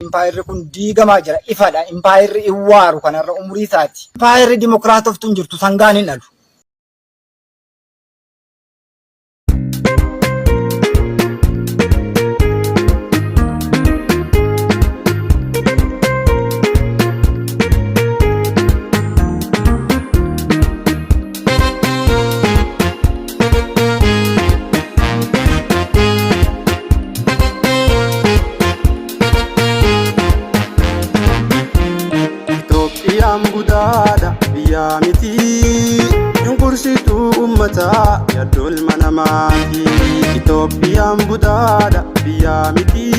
Impaayirri kun diigamaa jira ifadha. Impaayirri iwwaaru kanarra umurii isaati. Impaayirri dimokiraatoftuun jirtu sangaan hin dhalu. Budada biya miti yunkursitu ummata yadul manamati Itoopiyaan budada biya miti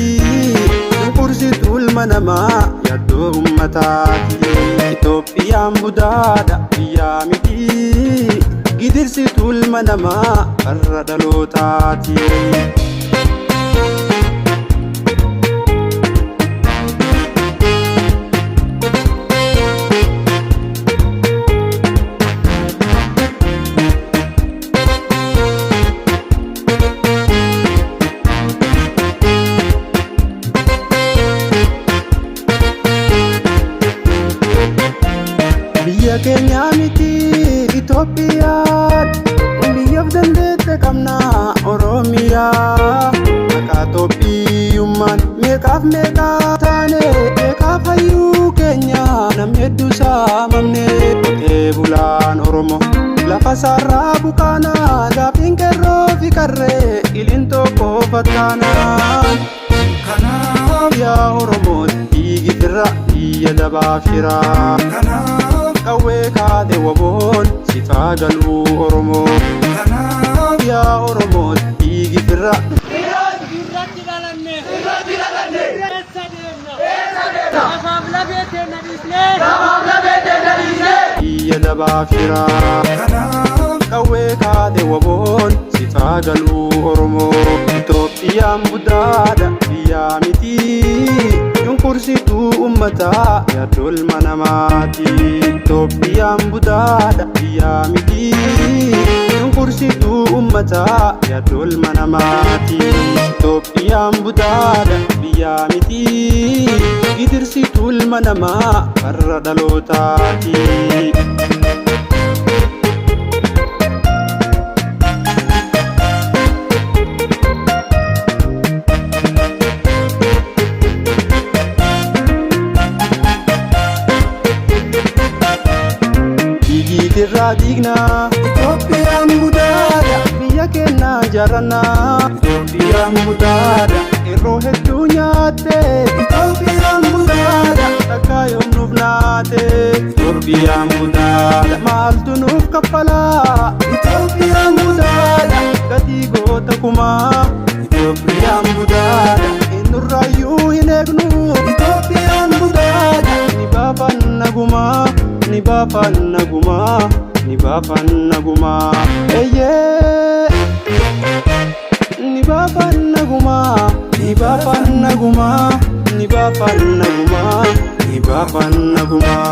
yunkursitu manama yadul ummatati Itoopiyaan budada biya miti gidirsitu manama karra dhalootaati Kenya miti Itoopiyaan biyyaaf dandeette qabna Oromiyaa maqaa Itoophiyummaan meeqaaf meeqaa taane meeqaaf hayyuu keenya namni hedduu saamamne qotee bulaan Oromoo lafa isaarraa bukaana gaafiin qeerroo fi qarree qilintoo qofattaanaan kanaaf yaa Oromoo dhiigi firra biyya dabaa firaa Kawe kaade wabon sifa galu Oromo kanaaf ya Oromo digi firra ya daba fira kanaaf kawe kaade wabon sifa galu Oromo Itoopiyaan budada biya miti yunkursitu ummata yadul manamati Itoopiyaan budada biya miti yunkursitu ummata yadul manamati Itoopiyaan budada biya miti gidirsitu manama karra dhalootaati Digna Itoopiyaan budada biyya keenya jaarana Itoopiyaan budada irroo hedduu nyaatte Itoopiyaan budada takka yoom nuuf naate Itoopiyaan budada maaltu nuuf kaffala Itoopiyaan budada gatii goota kumaa Itoopiyaan budada innurraayyuu hin eegnu Itoopiyaan budada ni baafanna gumaa ni baafanna gumaa ni baafanna gumaa eye ni baafanna gumaa ni baafanna gumaa ni baafanna gumaa ni baafanna gumaa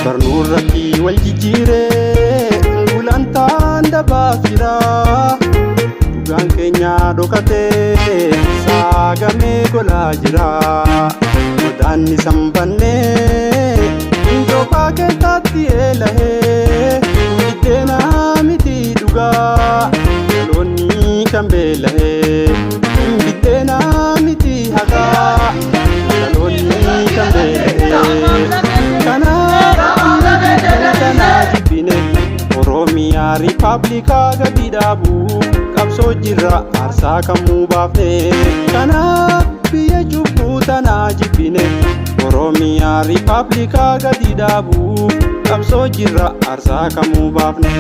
barnuurratti wal jijjiiree gulantaan dabaa firaa Tugaan keenya dhokatee saagamee golaa jira godaanni sanbannee Itoophiyaa keessaatti eelahee biddeena miti dhugaa dhaloonni kan beelahee biddeena miti hagaa dhaloonni kan beelahee kanaaf jibbine Oromiyaa Riippaabilikaa gadi dhaabuu qabsoo jirra aarsaa kamuu baafne kanaaf biyya cubbuu tanaa jibbine Oromiyaa Riippaabilikaa gadi dhaabuu qabsoo jirra aarsaa kamuu baafne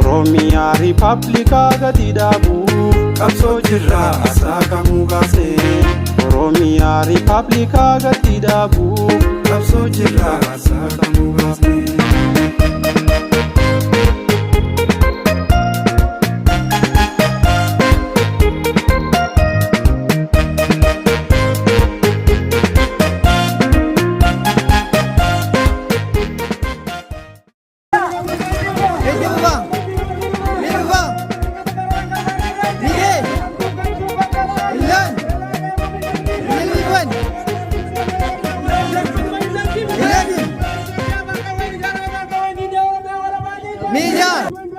Oromiyaa Riippaabilikaa gadi dhaabuu qabsoo jirra aarsaa kamuu baafne Oromiyaa Riippaabilikaa gadi dhaabuu qabsoo jirra aarsaa kamuu baafne Mijaan.